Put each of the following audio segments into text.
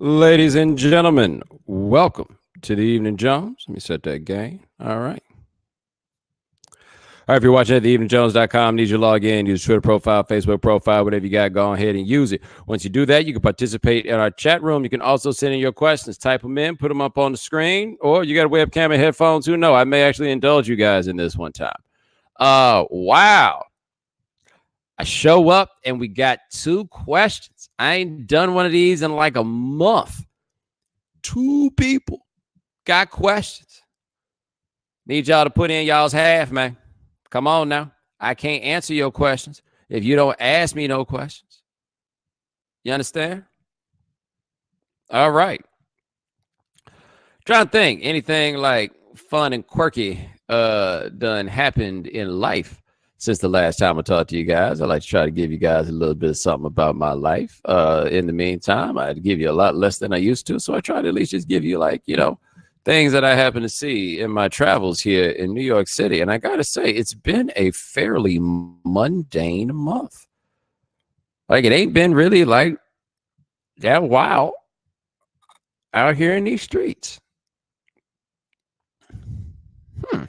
Ladies and gentlemen, welcome to the Evening Jones. Let me set that game. All right. All right, if you're watching at theeveningjones.com, need you to log in, use Twitter profile, Facebook profile, whatever you got, go ahead and use it. Once you do that, you can participate in our chat room. You can also send in your questions, type them in, put them up on the screen, or you got a webcam and headphones. Who knows? I may actually indulge you guys in this one time. Wow. I show up and we got two questions. I ain't done one of these in like a month. Two people got questions. Need y'all to put in y'all's half, man. Come on now. I can't answer your questions if you don't ask me no questions. You understand? All right. Trying to think anything like fun and quirky done happened in life since the last time I talked to you guys. I like to try to give you guys a little bit of something about my life. In the meantime, I'd give you a lot less than I used to. So I try to at least just give you things that I happen to see in my travels here in New York City. And I got to say, it's been a fairly mundane month. Like, it ain't been really like that wild out here in these streets. That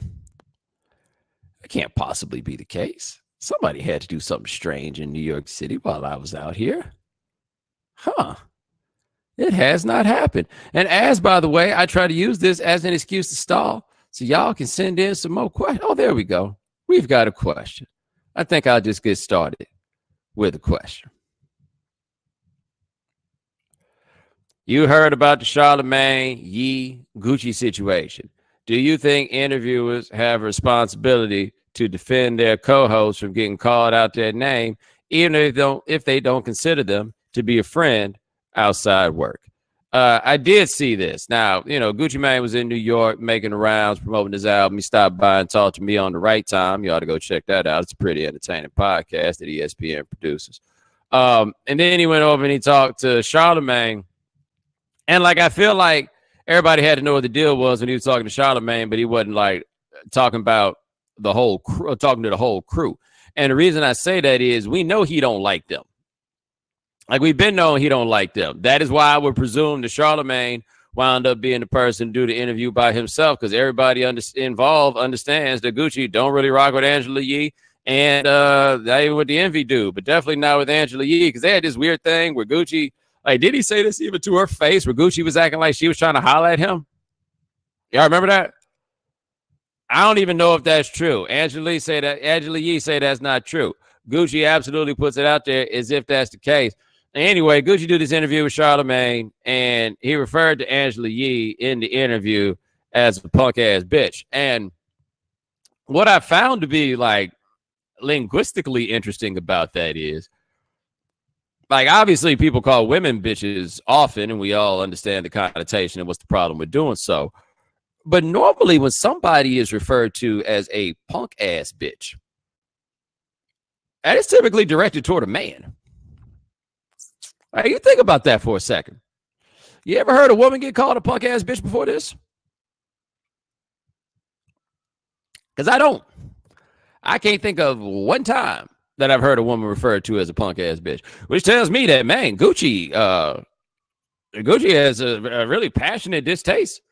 can't possibly be the case. Somebody had to do something strange in New York City while I was out here. It has not happened. And as, by the way, I try to use this as an excuse to stall so y'all can send in some more questions. Oh, there we go. We've got a question. I think I'll just get started with a question. You heard about the Charlamagne Yee Gucci situation. Do you think interviewers have a responsibility to defend their co-hosts from getting called out their name, even if they don't consider them to be a friend outside work? I did see this. Now, Gucci Mane was in New York making the rounds, promoting his album. He stopped by and talked to me on the right time. You ought to go check that out. It's a pretty entertaining podcast that ESPN produces. And then he went over and he talked to Charlamagne. And I feel like everybody had to know what the deal was when he was talking to Charlamagne, but he wasn't talking about the whole crew, talking to the whole crew. And the reason I say that is we know he don't like them. We've been knowing he don't like them. That is why I would presume that Charlamagne wound up being the person to do the interview by himself, because everybody involved understands that Gucci don't really rock with Angela Yee and not even with the Envy dude, but definitely not with Angela Yee, because they had this weird thing where Gucci, did he say this even to her face, where Gucci was acting like she was trying to holler at him? Y'all remember that? I don't even know if that's true. Angela Yee say that's not true. Gucci absolutely puts it out there as if that's the case. Anyway, Gucci did this interview with Charlamagne, and he referred to Angela Yee in the interview as a punk-ass bitch. And what I found to be, linguistically interesting about that is, obviously people call women bitches often, and we all understand the connotation and what's the problem with doing so. But normally when somebody is referred to as a punk-ass bitch, that is typically directed toward a man. You think about that for a second. You ever heard a woman get called a punk-ass bitch before this? Because I don't. I can't think of one time that I've heard a woman referred to as a punk-ass bitch, which tells me that, man, Gucci has a really passionate distaste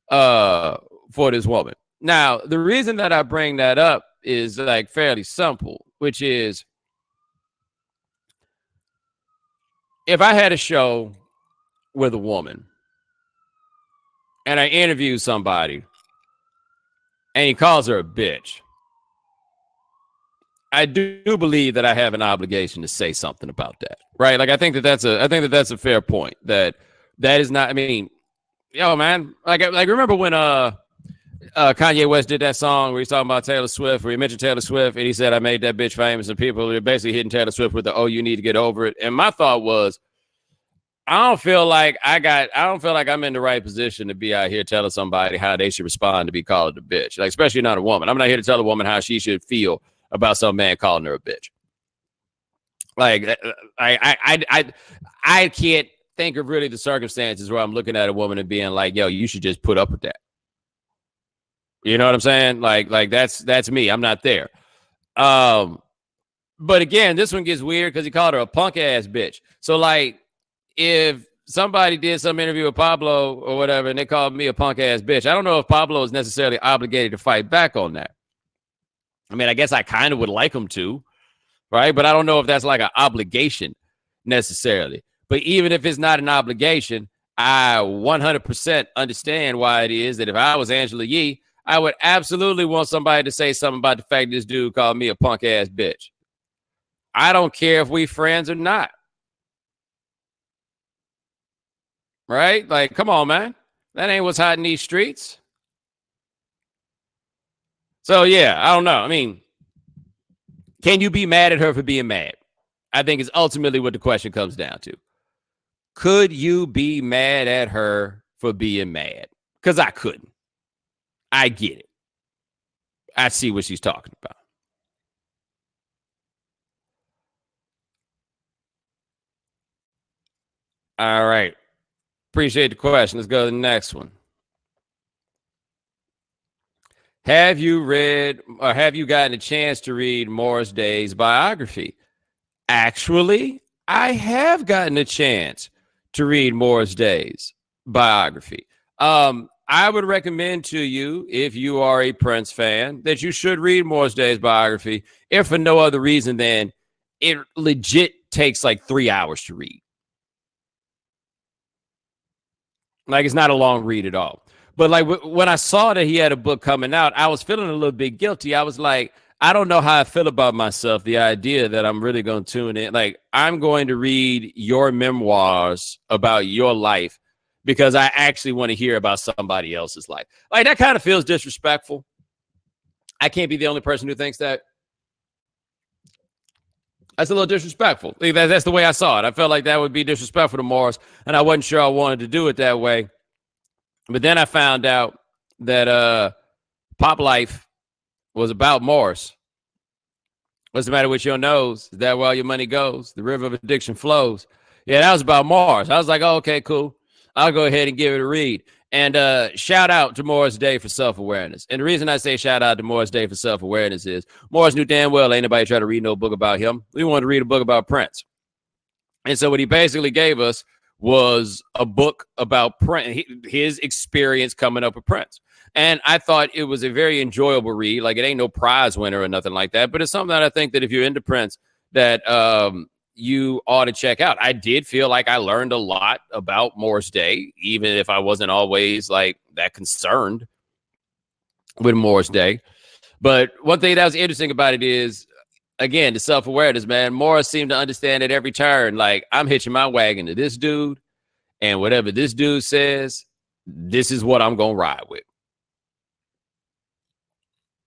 for this woman. Now, the reason that I bring that up is fairly simple, which is, if I had a show with a woman and I interview somebody and he calls her a bitch, I do believe that I have an obligation to say something about that, right? I think that that's a fair point. That is not. I mean, man, remember when Kanye West did that song where he's talking about Taylor Swift, where he mentioned Taylor Swift, and he said, I made that bitch famous, and people are basically hitting Taylor Swift with the, oh, you need to get over it. And my thought was, I don't feel like I'm in the right position to be out here telling somebody how they should respond to be called a bitch, especially not a woman. I'm not here to tell a woman how she should feel about some man calling her a bitch. I can't think of really the circumstances where I'm looking at a woman and being like, yo, you should just put up with that. You know what I'm saying? That's me. I'm not there. But again, this one gets weird because he called her a punk ass bitch. So if somebody did some interview with Pablo or whatever, and they called me a punk ass bitch. I don't know if Pablo is necessarily obligated to fight back on that. I mean, I guess I kind of would like him to, right? But I don't know if that's like an obligation necessarily. But even if it's not an obligation, I 100% understand why it is that if I was Angela Yee, I would absolutely want somebody to say something about the fact this dude called me a punk ass bitch. I don't care if we friends or not. Right? Like, come on, man. That ain't what's hot in these streets. So, yeah, I don't know. I mean, can you be mad at her for being mad? I think is ultimately what the question comes down to. Could you be mad at her for being mad? Because I couldn't. I get it. I see what she's talking about. All right. Appreciate the question. Let's go to the next one. Have you read or have you gotten a chance to read Morris Day's biography? Actually, I have gotten a chance to read Morris Day's biography. I would recommend to you, if you are a Prince fan, that you should read Morris Day's biography, if for no other reason than it legit takes like 3 hours to read. Like, it's not a long read at all. But like when I saw that he had a book coming out, I was feeling a little bit guilty. I was like, I don't know how I feel about myself. The idea that I'm really going to tune in. Like, I'm going to read your memoirs about your life because I actually want to hear about somebody else's life. Like, that kind of feels disrespectful. I can't be the only person who thinks that. That's a little disrespectful. That's the way I saw it. I felt like that would be disrespectful to Morris, and I wasn't sure I wanted to do it that way. But then I found out that Pop Life was about Morris. What's the matter with your nose? Is that where all your money goes? The river of addiction flows. Yeah, that was about Morris. I was like, oh, okay, cool. I'll go ahead and give it a read. And shout out to Morris Day for self-awareness. And the reason I say shout out to Morris Day for self-awareness is Morris knew damn well ain't nobody trying to read no book about him. We wanted to read a book about Prince. And so what he basically gave us was a book about Prince, his experience coming up with Prince. And I thought it was a very enjoyable read. Like, it ain't no prize winner or nothing like that, but it's something that I think that if you're into Prince, that you ought to check out. I did feel like I learned a lot about Morris Day, even if I wasn't always like that concerned with Morris Day. But one thing that was interesting about it is, again, the self-awareness, man. Morris seemed to understand at every turn, like, I'm hitching my wagon to this dude, and whatever this dude says, this is what I'm going to ride with.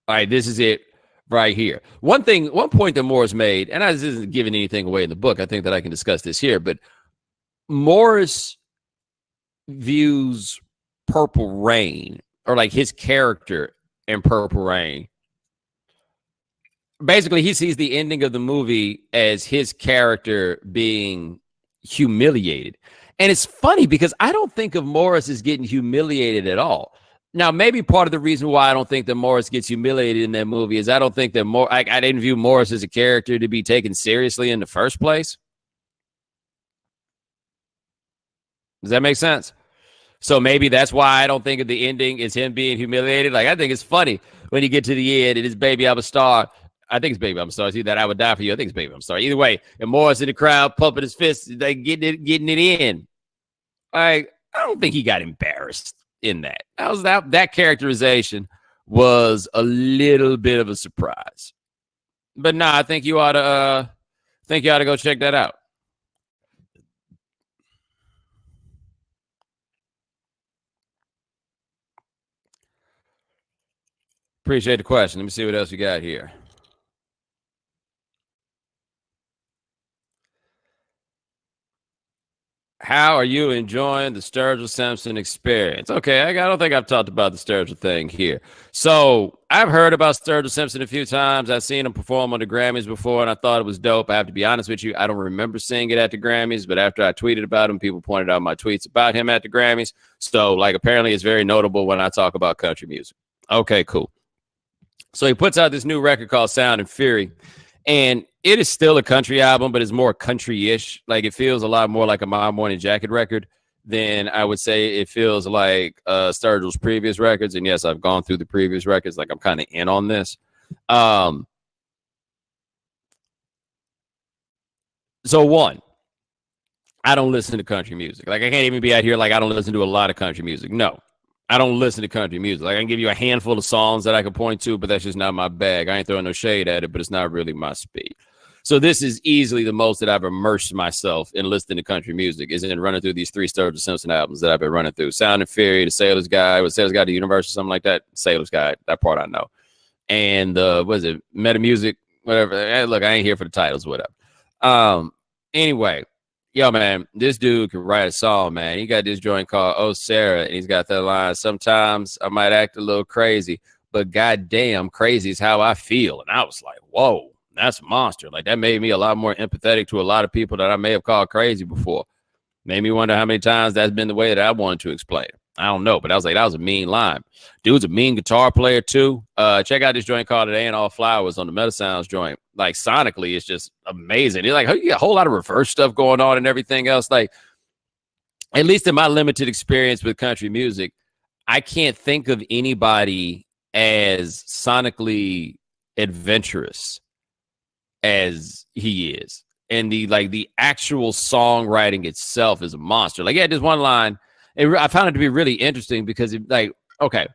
All right, this is it right here. One point that Morris made, and this isn't giving anything away in the book. I think that I can discuss this here, but Morris views Purple Rain, or like his character in Purple Rain. Basically, he sees the ending of the movie as his character being humiliated. And it's funny because I don't think of Morris as getting humiliated at all. Now, maybe part of the reason why I don't think that Morris gets humiliated in that movie is I don't think that I didn't view Morris as a character to be taken seriously in the first place. Does that make sense? So maybe that's why I don't think of the ending as him being humiliated. Like, I think it's funny when you get to the end and it's Baby I'm a Star. I think it's Baby I'm a Star. It's either that I Would Die for You. I think it's Baby I'm a Star. Either way, and Morris in the crowd pumping his fists, they getting it in. Like, I don't think he got embarrassed in that. That characterization was a little bit of a surprise. But I think you ought to go check that out. Appreciate the question. Let me see what else we got here. How are you enjoying the Sturgill Simpson experience? Okay, I don't think I've talked about the Sturgill thing here. So I've heard about Sturgill Simpson a few times. I've seen him perform on the Grammys before, and I thought it was dope. I have to be honest with you. I don't remember seeing it at the Grammys, but after I tweeted about him, people pointed out my tweets about him at the Grammys. So, like, apparently it's very notable when I talk about country music. Okay, cool. So he puts out this new record called Sound and Fury. And it is still a country album, but it's more country-ish. Like it feels a lot more like a My Morning Jacket record than I would say it feels like Sturgill's previous records. And yes, I've gone through the previous records. Like I'm kind of in on this. So one, I don't listen to country music. Like I can't even be out here like I don't listen to a lot of country music. No, I don't listen to country music. Like I can give you a handful of songs that I can point to, but that's just not my bag. I ain't throwing no shade at it, but it's not really my speed. So this is easily the most that I've immersed myself in listening to country music is in running through these three Sturgill Simpson albums that I've been running through. Sound and Fury, The Sailor's Guide, was Sailor's Guide to the Universe or something like that? Sailor's Guide, that part I know. And what is it? Meta Music, whatever. Hey, look, I ain't here for the titles, whatever. Anyway, yo, man, this dude can write a song, man. He got this joint called Oh Sarah, and he's got that line, sometimes I might act a little crazy, but goddamn, crazy is how I feel. And I was like, whoa, that's a monster. Like, that made me a lot more empathetic to a lot of people that I may have called crazy before. Made me wonder how many times that's been the way that I wanted to explain it. I don't know, but I was like, that was a mean line. Dude's a mean guitar player, too. Check out this joint called It Ain't All Flowers on the Meta Sounds joint. Like, sonically, it's just amazing. It's like, you got a whole lot of reverse stuff going on and everything else. Like, at least in my limited experience with country music, I can't think of anybody as sonically adventurous as he is. And the actual songwriting itself is a monster. Like, yeah, there's one line. I found it to be really interesting because okay,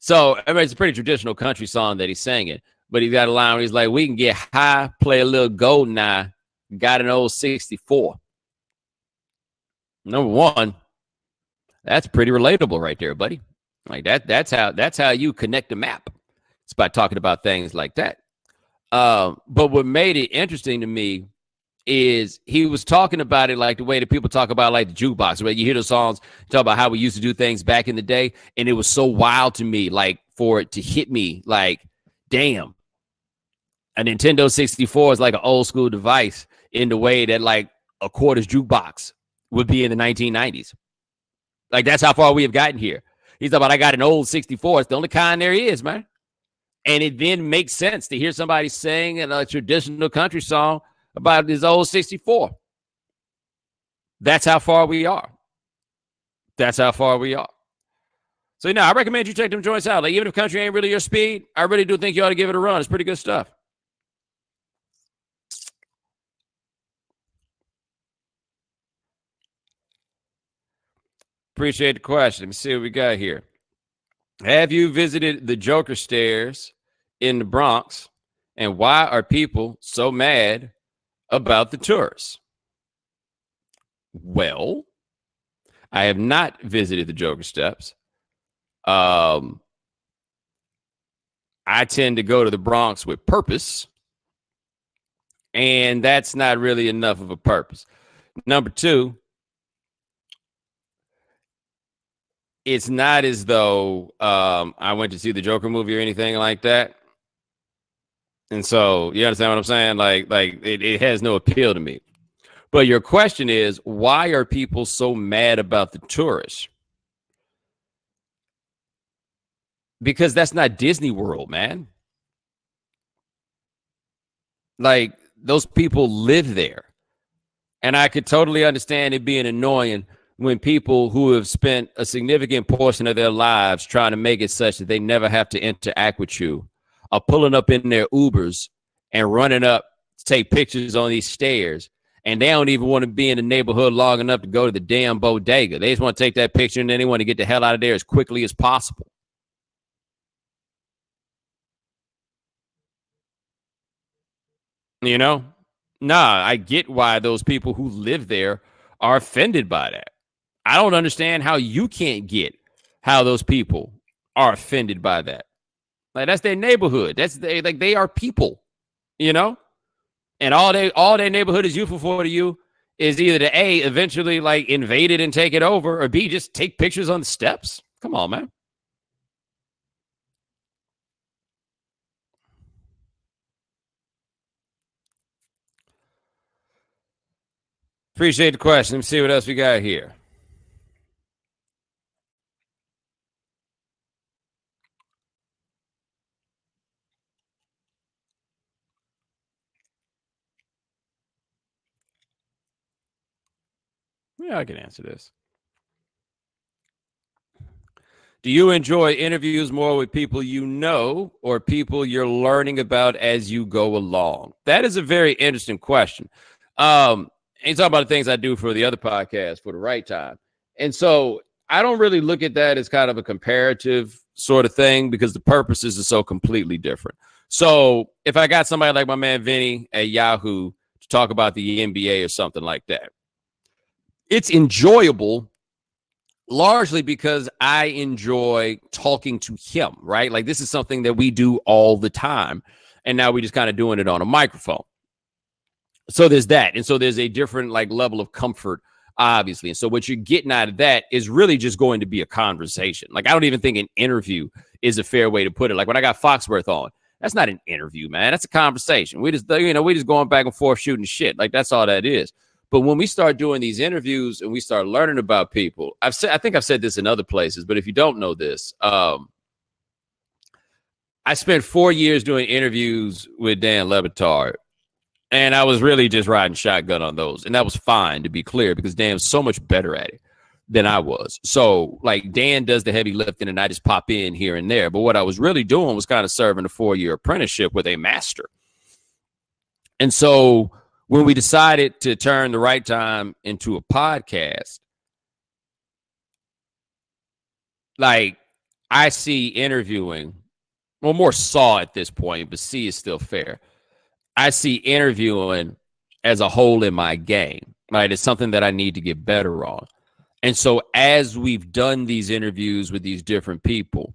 so I mean, it's a pretty traditional country song that he's singing, but he's got a line where he's like, we can get high, play a little golden eye, got an old 64. Number one, that's pretty relatable right there, buddy. Like that's how you connect the map. It's by talking about things like that. But what made it interesting to me is he was talking about it like the way that people talk about like the jukebox, where you hear the songs talk about how we used to do things back in the day. And it was so wild to me, like for it to hit me like, damn, a Nintendo 64 is like an old school device in the way that like a quarters jukebox would be in the 1990s. Like that's how far we have gotten here. He's talking about, I got an old 64. It's the only kind there is, man. And it then makes sense to hear somebody sing in a traditional country song about his old 64. That's how far we are. That's how far we are. So, I recommend you check them joints out. Like, even if country ain't really your speed, I really do think you ought to give it a run. It's pretty good stuff. Appreciate the question. Let me see what we got here. Have you visited the Joker Stairs in the Bronx? And why are people so mad about the tourists? Well, I have not visited the Joker Steps. I tend to go to the Bronx with purpose, and that's not really enough of a purpose. Number two, it's not as though I went to see the Joker movie or anything like that. And so you understand what I'm saying? Like it has no appeal to me. But your question is, why are people so mad about the tourists? Because that's not Disney World, man. Like, those people live there. And I could totally understand it being annoying when people who have spent a significant portion of their lives trying to make it such that they never have to interact with you are pulling up in their Ubers and running up to take pictures on these stairs. And they don't even want to be in the neighborhood long enough to go to the damn bodega. They just want to take that picture and then they want to get the hell out of there as quickly as possible. You know? Nah, I get why those people who live there are offended by that. I don't understand how you can't get how those people are offended by that. Like, that's their neighborhood. They are people, you know? And all their neighborhood is useful for to you is either to A, eventually like invade it and take it over, or B, just take pictures on the steps. Come on, man. Appreciate the question. Let me see what else we got here. Yeah, I can answer this. Do you enjoy interviews more with people you know or people you're learning about as you go along? That is a very interesting question. And you talk about the things I do for the other podcast for the right time. And so I don't really look at that as kind of a comparative sort of thing because the purposes are so completely different. So if I got somebody like my man Vinny at Yahoo to talk about the NBA or something like that, it's enjoyable largely because I enjoy talking to him, right? Like this is something that we do all the time. And now we just kind of doing it on a microphone. So there's that. And so there's a different like level of comfort, obviously. And so what you're getting out of that is really just going to be a conversation. Like I don't even think an interview is a fair way to put it. Like when I got Foxworth on, that's not an interview, man. That's a conversation. We just going back and forth shooting shit. Like that's all that is. But when we start doing these interviews and we start learning about people, I think I've said this in other places, but if you don't know this, I spent 4 years doing interviews with Dan Le Batard, and I was really just riding shotgun on those. And that was fine, to be clear, because Dan's so much better at it than I was. So like Dan does the heavy lifting and I just pop in here and there. But what I was really doing was kind of serving a 4-year apprenticeship with a master. And so when we decided to turn The Right Time into a podcast, like I see interviewing, well, more saw at this point, but see is still fair. I see interviewing as a hole in my game, right? It's something that I need to get better on. And so as we've done these interviews with these different people,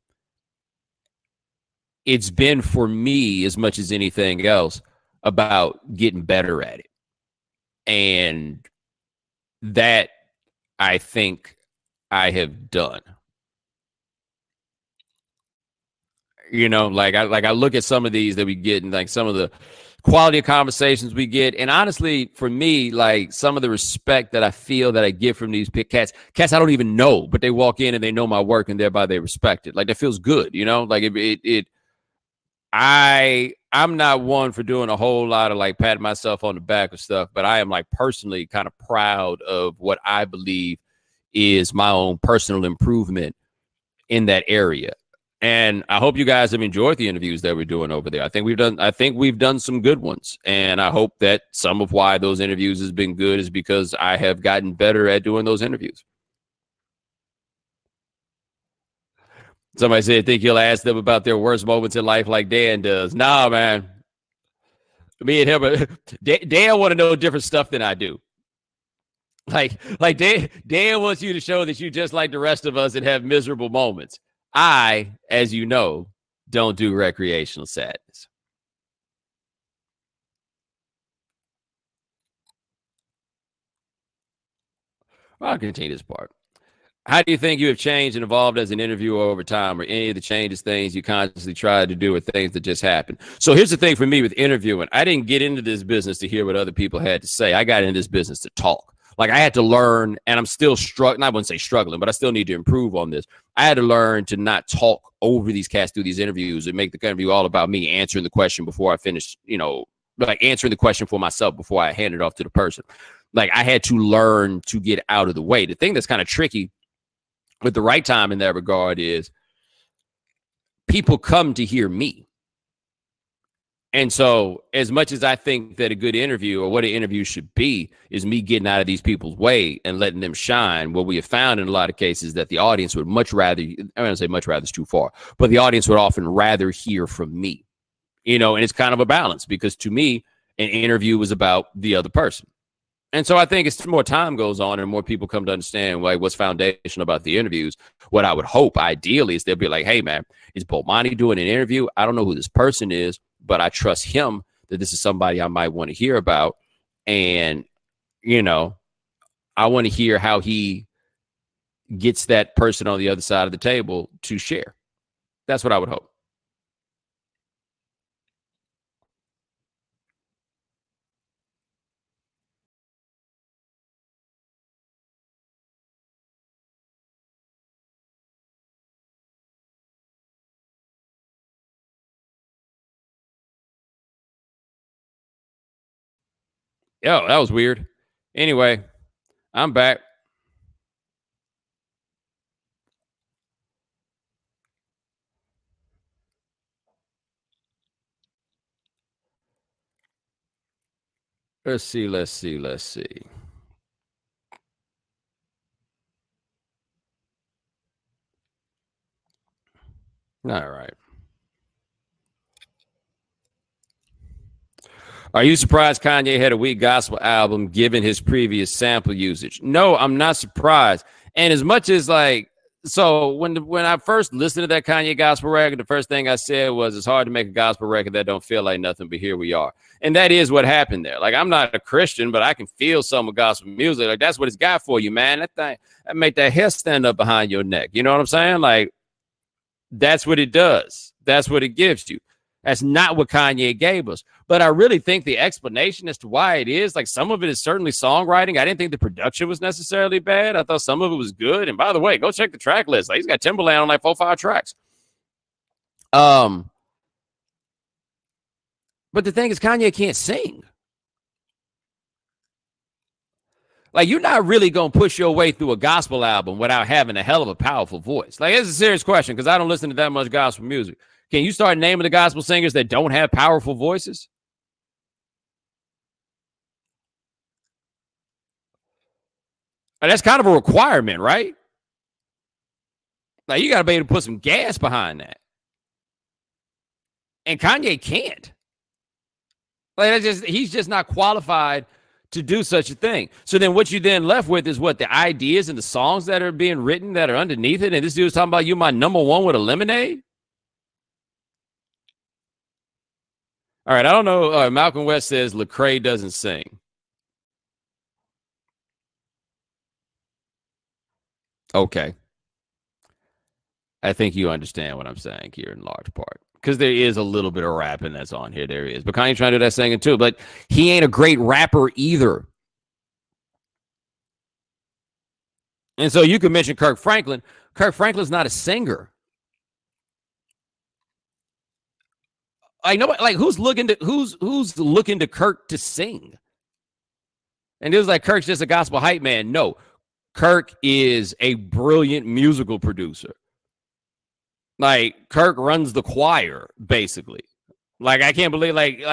it's been for me as much as anything else about getting better at it. And that I think I have done. You know, like I look at some of these that we get and like some of the quality of conversations we get. And honestly, for me, like some of the respect that I feel that I get from these cats I don't even know, but they walk in and they know my work and thereby they respect it. Like that feels good, you know, like I'm not one for doing a whole lot of like patting myself on the back of stuff, but I am like personally kind of proud of what I believe is my own personal improvement in that area. And I hope you guys have enjoyed the interviews that we're doing over there. I think we've done some good ones. And I hope that some of why those interviews has been good is because I have gotten better at doing those interviews. Somebody said, think you'll ask them about their worst moments in life like Dan does. Nah, man. Me and him, Dan want to know different stuff than I do. Like Dan wants you to show that you just like the rest of us and have miserable moments. I, as you know, don't do recreational sadness. Well, I'll continue this part. How do you think you have changed and evolved as an interviewer over time, or any of the changes, things you consciously tried to do, or things that just happened? So here's the thing for me with interviewing. I didn't get into this business to hear what other people had to say. I got into this business to talk. Like I had to learn, and I'm still struggling. I wouldn't say struggling, but I still need to improve on this. I had to learn to not talk over these cats through these interviews and make the interview all about me answering the question before I finish, you know, like answering the question for myself before I hand it off to the person. Like I had to learn to get out of the way. The thing that's kind of tricky with The Right Time in that regard is people come to hear me. And so as much as I think that a good interview or what an interview should be is me getting out of these people's way and letting them shine, what we have found in a lot of cases that the audience would much rather, I don't say much rather is too far, but the audience would often rather hear from me, you know, and it's kind of a balance because to me, an interview was about the other person. And so I think as more time goes on and more people come to understand like what's foundational about the interviews, what I would hope ideally is they'll be like, hey, man, is Bomani doing an interview? I don't know who this person is, but I trust him that this is somebody I might want to hear about. And, you know, I want to hear how he gets that person on the other side of the table to share. That's what I would hope. Yo, that was weird. Anyway, I'm back. Let's see. Let's see. Let's see. All right. Are you surprised Kanye had a weak gospel album given his previous sample usage? No, I'm not surprised. And as much as like, so when I first listened to that Kanye gospel record, the first thing I said was it's hard to make a gospel record that don't feel like nothing, but here we are. And that is what happened there. Like I'm not a Christian, but I can feel some of gospel music. Like that's what it's got for you, man. That thing that make that hair stand up behind your neck. You know what I'm saying? Like that's what it does. That's what it gives you. That's not what Kanye gave us. But I really think the explanation as to why it is, like some of it is certainly songwriting. I didn't think the production was necessarily bad. I thought some of it was good. And by the way, go check the track list. Like he's got Timberland on like 4-5 tracks. But the thing is, Kanye can't sing. Like you're not really gonna push your way through a gospel album without having a hell of a powerful voice. Like it's a serious question because I don't listen to that much gospel music. Can you start naming the gospel singers that don't have powerful voices? And that's kind of a requirement, right? Like you got to be able to put some gas behind that. And Kanye can't. Like he's just not qualified to do such a thing. So then what you then left with is what the ideas and the songs that are being written that are underneath it. And this dude's talking about you my number one with a lemonade. All right, I don't know. Malcolm West says Lecrae doesn't sing. Okay. I think you understand what I'm saying here in large part. Because there is a little bit of rapping that's on here. There is. But Kanye trying to do that singing too. But he ain't a great rapper either. And so you could mention Kirk Franklin. Kirk Franklin's not a singer. I know, like who's looking to Kirk to sing? And it was like Kirk's just a gospel hype man. No, Kirk is a brilliant musical producer. Like Kirk runs the choir, basically. Like I can't believe, like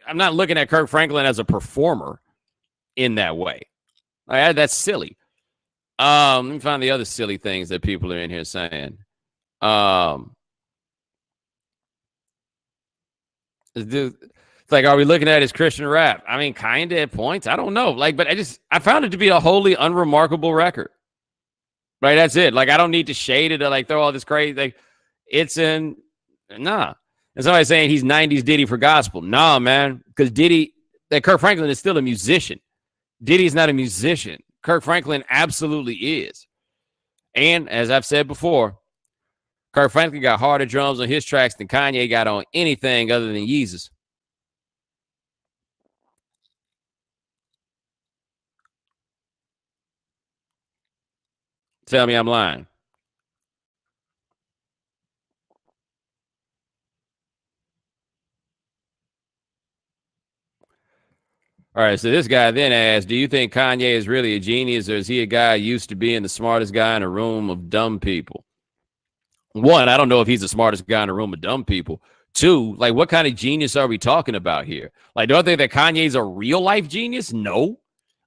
I'm not looking at Kirk Franklin as a performer in that way. Like, that's silly. Let me find the other silly things that people are in here saying. It's like, are we looking at his Christian rap? I mean, kind of at points. I don't know. Like, but I found it to be a wholly unremarkable record. Right, that's it. Like, I don't need to shade it or like throw all this crazy. Like, it's in nah. And somebody saying he's '90s Diddy for gospel. Nah, man, because Diddy, that Kirk Franklin is still a musician. Diddy's not a musician. Kirk Franklin absolutely is. And as I've said before, Kirk Franklin got harder drums on his tracks than Kanye got on anything other than Yeezus. Tell me I'm lying. All right, so this guy then asked, do you think Kanye is really a genius or is he a guy used to being the smartest guy in a room of dumb people? One, I don't know if he's the smartest guy in a room of dumb people. Two, like what kind of genius are we talking about here? Like, do I think that Kanye's a real life genius? No.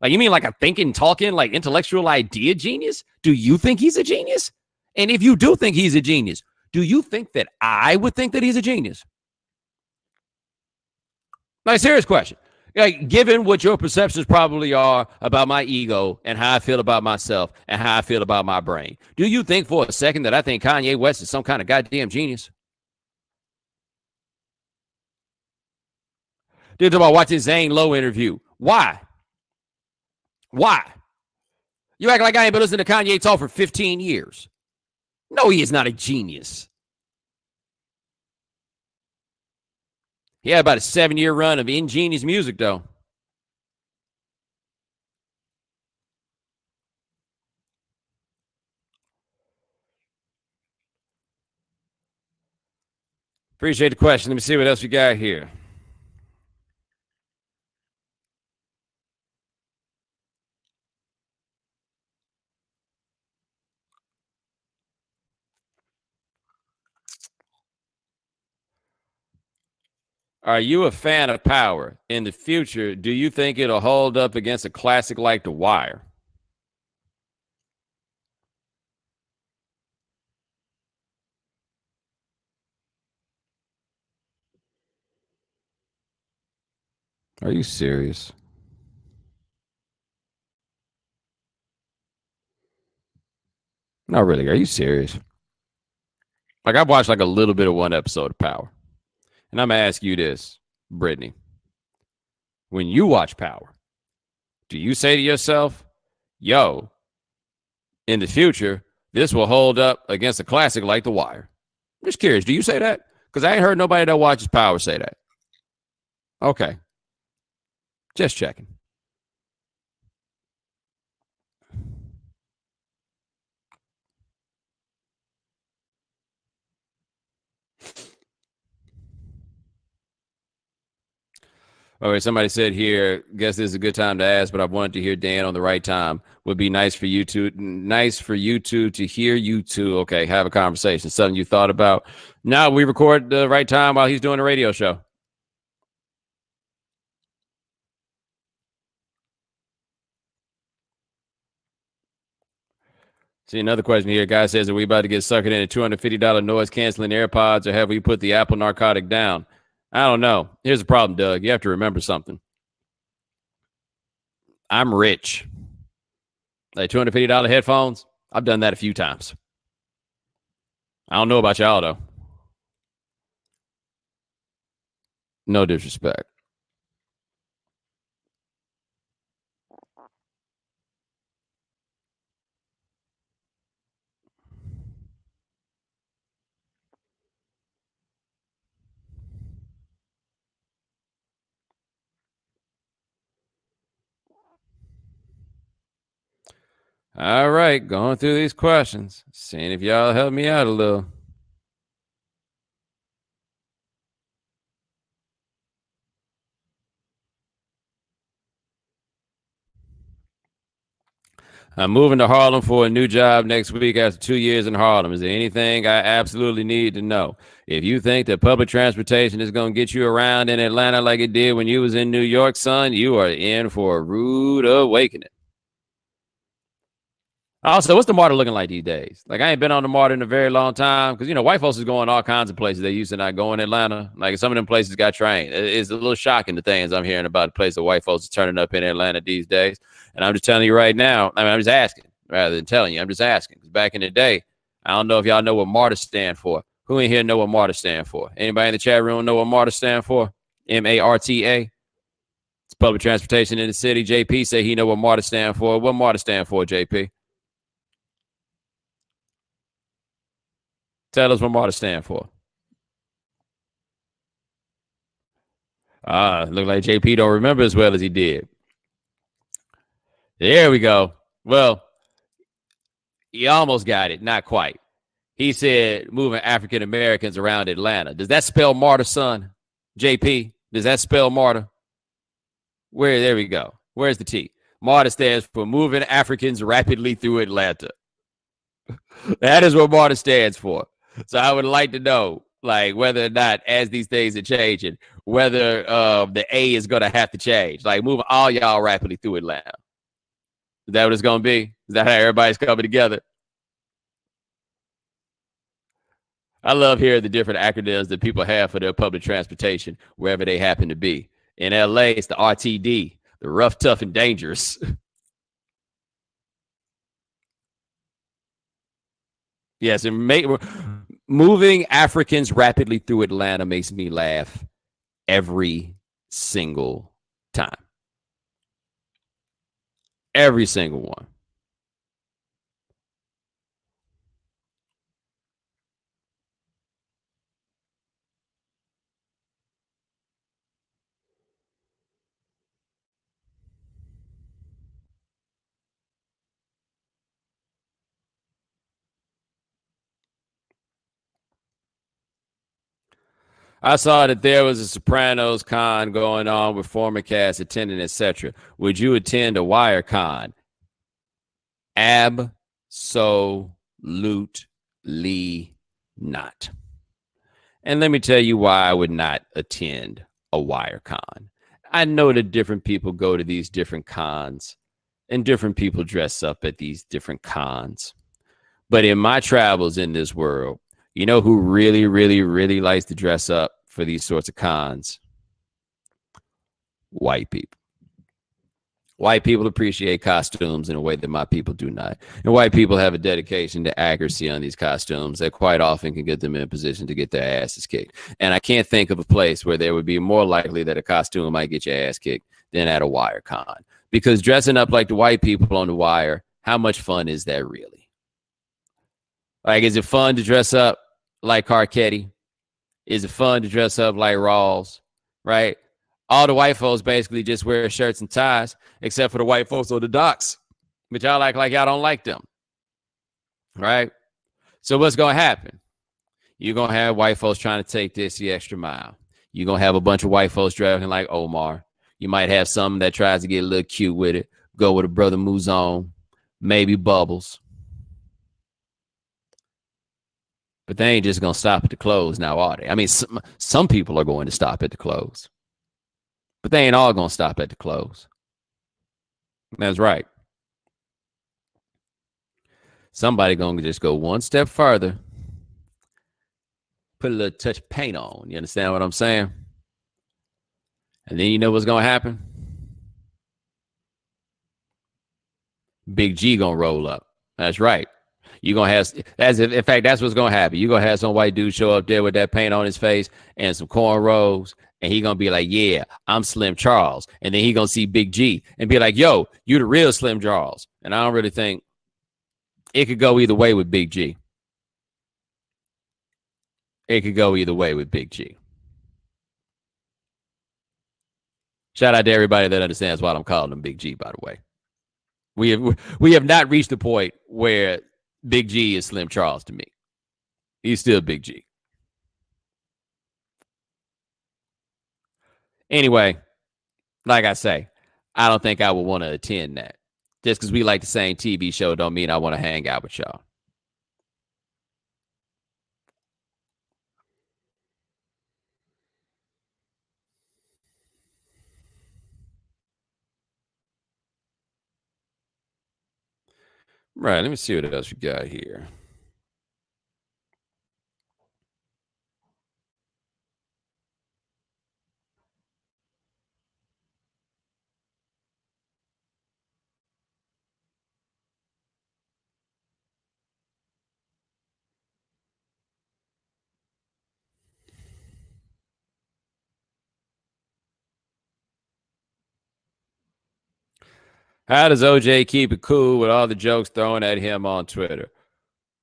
Like, you mean like a thinking, talking, like intellectual idea genius? Do you think he's a genius? And if you do think he's a genius, do you think that I would think that he's a genius? Like, serious question. Like, given what your perceptions probably are about my ego and how I feel about myself and how I feel about my brain, do you think for a second that I think Kanye West is some kind of goddamn genius? Dude, about watching Zane Lowe interview. Why? Why? You act like I ain't been listening to Kanye talk for 15 years. No, he is not a genius. He had about a 7-year run of ingenious music, though. Appreciate the question. Let me see what else we got here. Are you a fan of Power? In the future, do you think it'll hold up against a classic like The Wire? Are you serious? No, really. Are you serious? Like, I've watched like a little bit of one episode of Power. And I'm going to ask you this, Brittany. When you watch Power, do you say to yourself, yo, in the future, this will hold up against a classic like The Wire? I'm just curious. Do you say that? Because I ain't heard nobody that watches Power say that. Okay. Just checking. All right, somebody said here, guess this is a good time to ask, but I wanted to hear Dan on the right time. Would be nice for you to hear you two. Okay, have a conversation. Something you thought about. Now we record the right time while he's doing a radio show. See, another question here. Guy says, are we about to get suckered into $250 noise canceling AirPods, or have we put the Apple narcotic down? I don't know. Here's the problem, Doug. You have to remember something. I'm rich. Like $250 headphones, I've done that a few times. I don't know about y'all, though. No disrespect. All right, going through these questions, seeing if y'all help me out a little. I'm moving to Harlem for a new job next week after 2 years in Harlem. Is there anything I absolutely need to know? If you think that public transportation is going to get you around in Atlanta like it did when you was in New York, son, you are in for a rude awakening. Also, what's the MARTA looking like these days? Like, I ain't been on the MARTA in a very long time because, you know, white folks is going all kinds of places they used to not go in Atlanta. Like, some of them places got trained. It's a little shocking, the things I'm hearing about the place that white folks are turning up in Atlanta these days. And I'm just telling you right now, I mean, I'm just asking rather than telling you. I'm just asking. Because back in the day, I don't know if y'all know what MARTA stand for. Who in here know what MARTA stand for? Anybody in the chat room know what MARTA stand for? MARTA? It's public transportation in the city. JP say he know what MARTA stand for. What MARTA stand for, JP? Tell us what MARTA stand for. Look like JP don't remember as well as he did. There we go. Well, he almost got it. Not quite. He said moving African Americans around Atlanta. Does that spell MARTA, son? JP, does that spell MARTA? There we go. Where's the T? MARTA stands for moving Africans rapidly through Atlanta. That is what MARTA stands for. So I would like to know, like, whether or not, as these things are changing, whether the A is going to have to change. Like, moving all y'all rapidly through Atlanta. Is that what it's going to be? Is that how everybody's coming together? I love hearing the different acronyms that people have for their public transportation, wherever they happen to be. In LA, it's the RTD, the rough, tough, and dangerous. Yes, moving Africans rapidly through Atlanta makes me laugh every single time. Every single one. I saw that there was a Sopranos con going on with former cast attending, etc. Would you attend a Wire con? Absolutely not. And let me tell you why I would not attend a wire con. I know that different people go to these different cons and different people dress up at these different cons. But in my travels in this world, you know who really, really, really likes to dress up for these sorts of cons? White people. White people appreciate costumes in a way that my people do not. And white people have a dedication to accuracy on these costumes that quite often can get them in a position to get their asses kicked. And I can't think of a place where there would be more likely that a costume might get your ass kicked than at a wire con. Because dressing up like the white people on the wire, how much fun is that really? Like, is it fun to dress up like Carcetti? Is it fun to dress up like Rawls? Right? All the white folks basically just wear shirts and ties, except for the white folks on the docks, but y'all act like y'all don't like them, right? So what's going to happen? You're going to have white folks trying to take this the extra mile. You're going to have a bunch of white folks dressing like Omar. You might have some that tries to get a little cute with it, go with a brother Mouzon, maybe Bubbles. But they ain't just going to stop at the clothes now, are they? I mean, some people are going to stop at the clothes. But they ain't all going to stop at the clothes. That's right. Somebody going to just go one step further. Put a little touch of paint on. You understand what I'm saying? And then you know what's going to happen? Big G going to roll up. That's right. You're going to have, in fact, that's what's going to happen. You're going to have some white dude show up there with that paint on his face and some cornrows. And he going to be like, yeah, I'm Slim Charles. And then he going to see Big G and be like, yo, you the real Slim Charles. And I don't really think it could go either way with Big G. It could go either way with Big G. Shout out to everybody that understands why I'm calling him Big G, by the way. We have not reached the point where Big G is Slim Charles to me. He's still Big G. Anyway, like I say, I don't think I would want to attend that. Just because we like the same TV show don't mean I want to hang out with y'all. Right, let me see what else we got here. How does OJ keep it cool with all the jokes thrown at him on Twitter?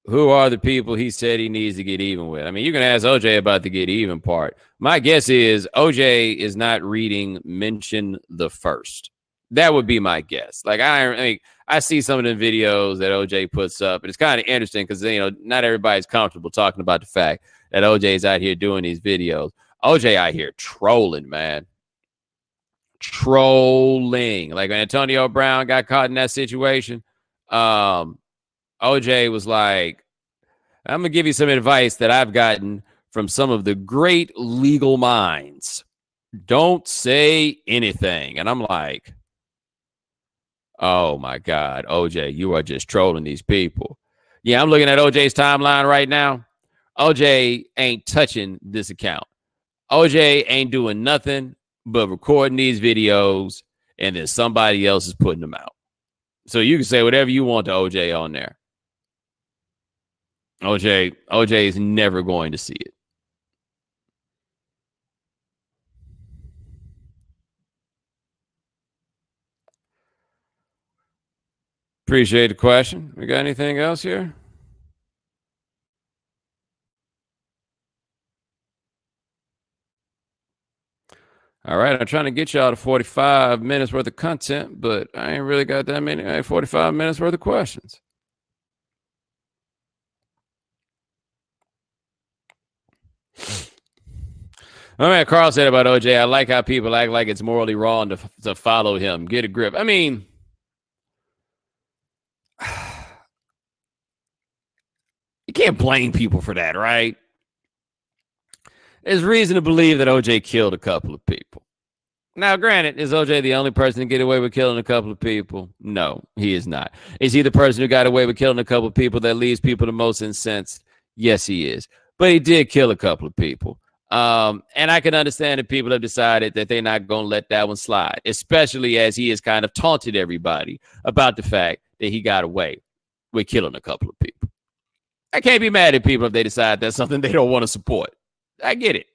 Who are the people he said he needs to get even with? I mean, you can ask OJ about the get even part. My guess is OJ is not reading Mention the First. That would be my guess. Like, I mean, I see some of the videos that OJ puts up, and it's kind of interesting because, you know, not everybody's comfortable talking about the fact that OJ is out here doing these videos. OJ out here trolling, man. Trolling. Like when Antonio Brown got caught in that situation, OJ was like, I'm going to give you some advice that I've gotten from some of the great legal minds. Don't say anything. And I'm like, oh my God, OJ, you are just trolling these people. Yeah, I'm looking at OJ's timeline right now. OJ ain't touching this account. OJ ain't doing nothing but recording these videos, and then somebody else is putting them out. So you can say whatever you want to OJ on there. OJ is never going to see it. Appreciate the question. We got anything else here? All right, I'm trying to get y'all to 45 minutes worth of content, but I ain't really got that many. 45 minutes worth of questions. All right, Carl said about OJ, I like how people act like it's morally wrong to follow him. Get a grip. I mean, you can't blame people for that, right? There's reason to believe that OJ killed a couple of people. Now, granted, is OJ the only person to get away with killing a couple of people? No, he is not. Is he the person who got away with killing a couple of people that leaves people the most incensed? Yes, he is. But he did kill a couple of people. And I can understand that people have decided that they're not going to let that one slide, especially as he has kind of taunted everybody about the fact that he got away with killing a couple of people. I can't be mad at people if they decide that's something they don't want to support. I get it.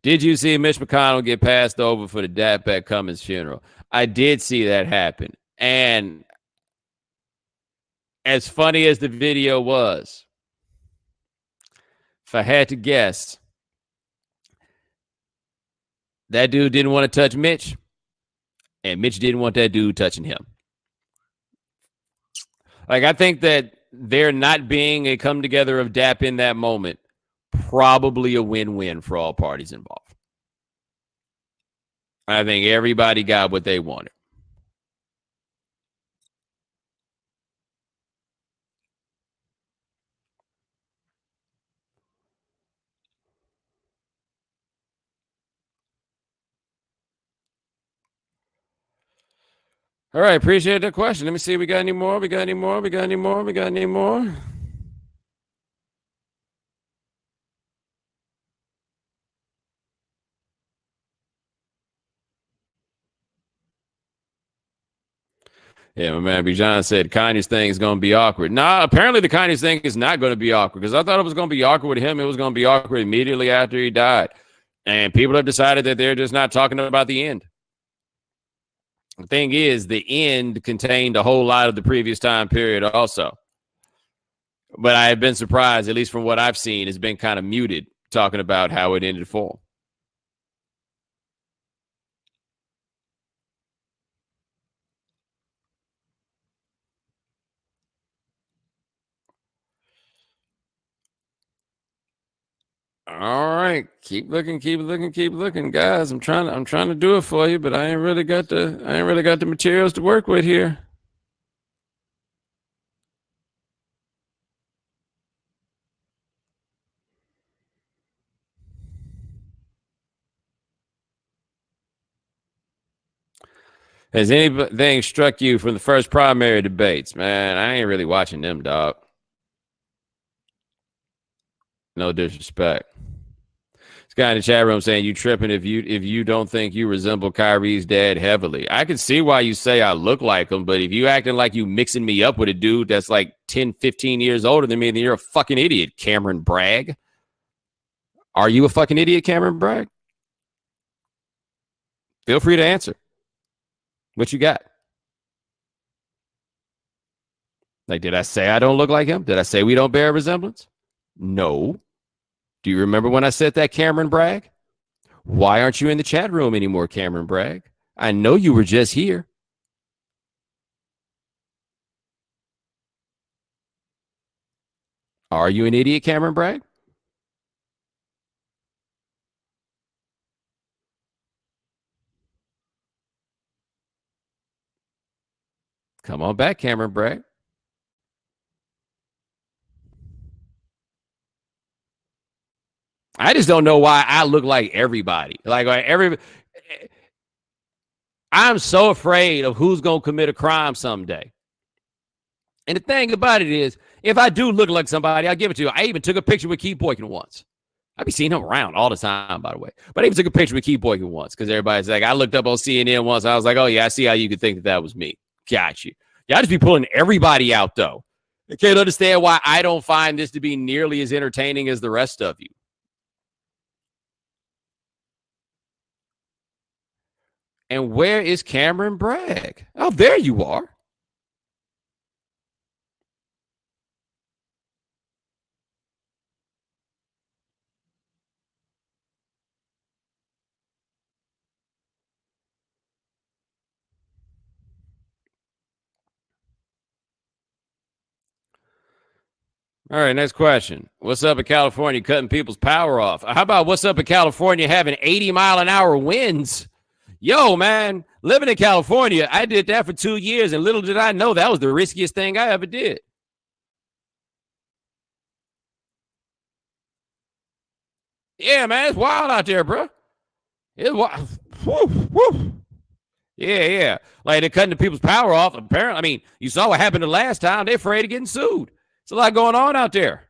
Did you see Mitch McConnell get passed over for the Dak at Cummins funeral? I did see that happen. And as funny as the video was, if I had to guess, that dude didn't want to touch Mitch, and Mitch didn't want that dude touching him. Like, I think that there not being a come together of DAP in that moment, probably a win-win for all parties involved. I think everybody got what they wanted. All right, appreciate the question. Let me see. We got any more? We got any more? We got any more? We got any more? Yeah, my man B. John said Kanye's thing is going to be awkward. Nah, apparently the Kanye's thing is not going to be awkward because I thought it was going to be awkward with him. It was going to be awkward immediately after he died. And people have decided that they're just not talking about the end. The thing is, the end contained a whole lot of the previous time period also. But I have been surprised, at least from what I've seen, it's been kind of muted talking about how it ended for him. All right, keep looking, keep looking, keep looking, guys. I'm trying to do it for you, but I ain't really got the materials to work with here. Has anything struck you from the first primary debates? Man, I ain't really watching them, dog. No disrespect. This guy in the chat room saying you tripping if you don't think you resemble Kyrie's dad heavily. I can see why you say I look like him, but if you acting like you mixing me up with a dude that's like 10, 15 years older than me, then you're a fucking idiot, Cameron Bragg. Are you a fucking idiot, Cameron Bragg? Feel free to answer. What you got? Like, did I say I don't look like him? Did I say we don't bear a resemblance? No. Do you remember when I said that, Cameron Bragg? Why aren't you in the chat room anymore, Cameron Bragg? I know you were just here. Are you an idiot, Cameron Bragg? Come on back, Cameron Bragg. I just don't know why I look like everybody. I'm so afraid of who's going to commit a crime someday. And the thing about it is, if I do look like somebody, I'll give it to you. I even took a picture with Keith Boykin once. I be seeing him around all the time, by the way. But I even took a picture with Keith Boykin once because everybody's like, I looked up on CNN once. I was like, oh, yeah, I see how you could think that that was me. Got you. Y'all just be pulling everybody out, though. I can't understand why I don't find this to be nearly as entertaining as the rest of you. And where is Cameron Bragg? Oh, there you are. All right, next question. What's up in California cutting people's power off? How about what's up in California having 80-mile-an-hour winds? Yo, man, living in California, I did that for 2 years, and little did I know that was the riskiest thing I ever did. Yeah, man, it's wild out there, bro. It's wild. Woo, woo. Yeah, yeah. Like they're cutting the people's power off. Apparently, I mean, you saw what happened the last time. They're afraid of getting sued. It's a lot going on out there.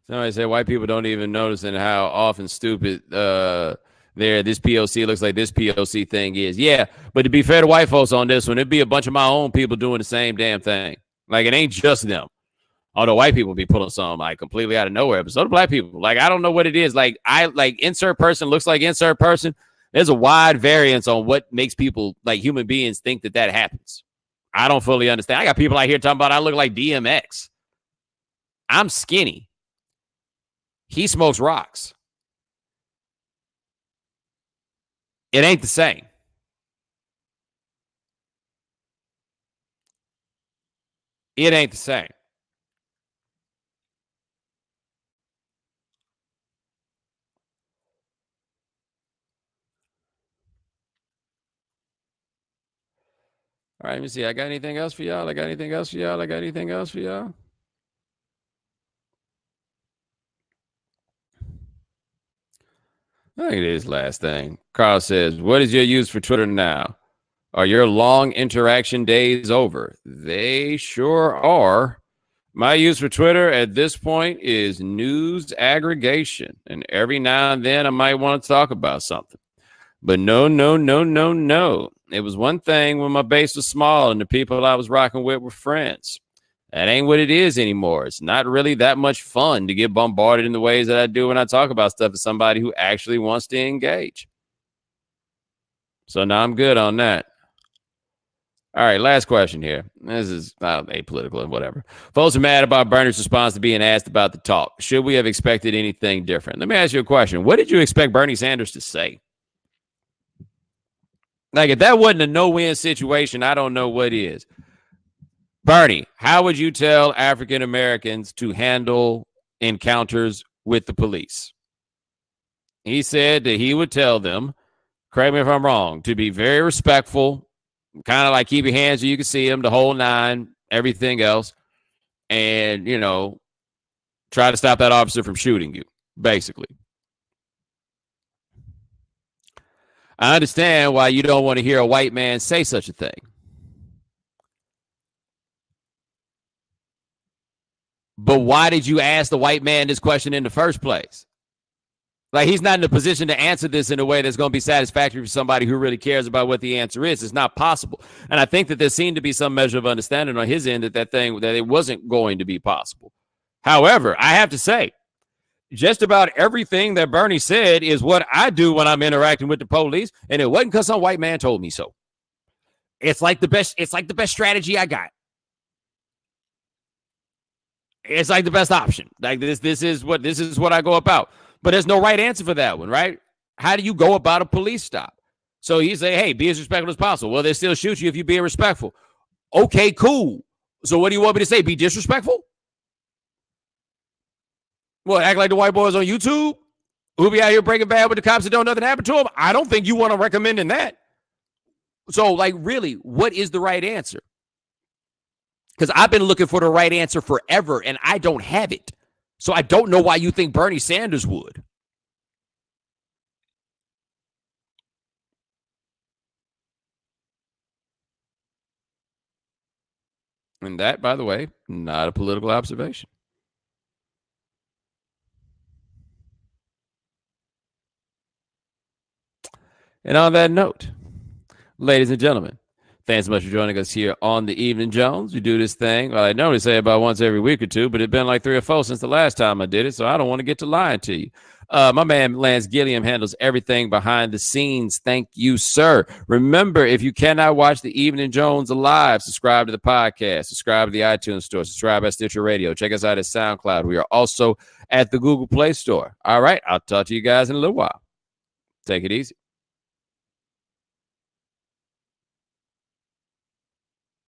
Somebody said white people don't even notice and how often stupid this POC looks like this POC thing is. Yeah, but to be fair to white folks on this one, it'd be a bunch of my own people doing the same damn thing. Like it ain't just them. Although white people be pulling some like completely out of nowhere, but so do black people. Like I don't know what it is. Like I like insert person looks like insert person. There's a wide variance on what makes people like human beings think that happens. I don't fully understand. I got people out here talking about I look like DMX. I'm skinny. He smokes rocks. It ain't the same. It ain't the same. All right, let me see. I got anything else for y'all? I got anything else for y'all? I got anything else for y'all? I think it is last thing. Carl says, what is your use for Twitter now? Are your long interaction days over? They sure are. My use for Twitter at this point is news aggregation. And every now and then I might want to talk about something. But no, no, no, no, no. It was one thing when my base was small and the people I was rocking with were friends. That ain't what it is anymore. It's not really that much fun to get bombarded in the ways that I do when I talk about stuff to somebody who actually wants to engage. So now I'm good on that. All right, last question here. This is apolitical and whatever. Folks are mad about Bernie's response to being asked about the talk. Should we have expected anything different? Let me ask you a question. What did you expect Bernie Sanders to say? Like, if that wasn't a no-win situation, I don't know what is. Bernie, how would you tell African Americans to handle encounters with the police? He said that he would tell them, correct me if I'm wrong, to be very respectful, kind of like keep your hands so you can see them, the whole nine, everything else, and, you know, try to stop that officer from shooting you, basically. I understand why you don't want to hear a white man say such a thing. But why did you ask the white man this question in the first place? Like, he's not in a position to answer this in a way that's going to be satisfactory for somebody who really cares about what the answer is. It's not possible. And I think that there seemed to be some measure of understanding on his end that it wasn't going to be possible. However, I have to say, just about everything that Bernie said is what I do when I'm interacting with the police, and it wasn't because some white man told me so. It's like the best strategy I got. It's like the best option. Like this is what I go about. But there's no right answer for that one, right? How do you go about a police stop? So you say, hey, be as respectful as possible. Well, they still shoot you if you're being respectful. Okay, cool. So what do you want me to say? Be disrespectful? Well, act like the white boys on YouTube who be out here breaking bad with the cops that don't know nothing happened to them? I don't think you want to recommend in that. So, like, really, what is the right answer? Because I've been looking for the right answer forever, and I don't have it. So I don't know why you think Bernie Sanders would. And that, by the way, not a political observation. And on that note, ladies and gentlemen, Thanks so much for joining us here on the Evening Jones. We do this thing, well, I normally say about once every week or two, but it's been like 3 or 4 since the last time I did it, so I don't want to get to lying to you. My man Lance Gilliam handles everything behind the scenes. Thank you, sir. Remember, if you cannot watch the Evening Jones live, subscribe to the podcast, subscribe to the iTunes Store, subscribe at Stitcher Radio. Check us out at SoundCloud. We are also at the Google Play Store. All right, I'll talk to you guys in a little while. Take it easy.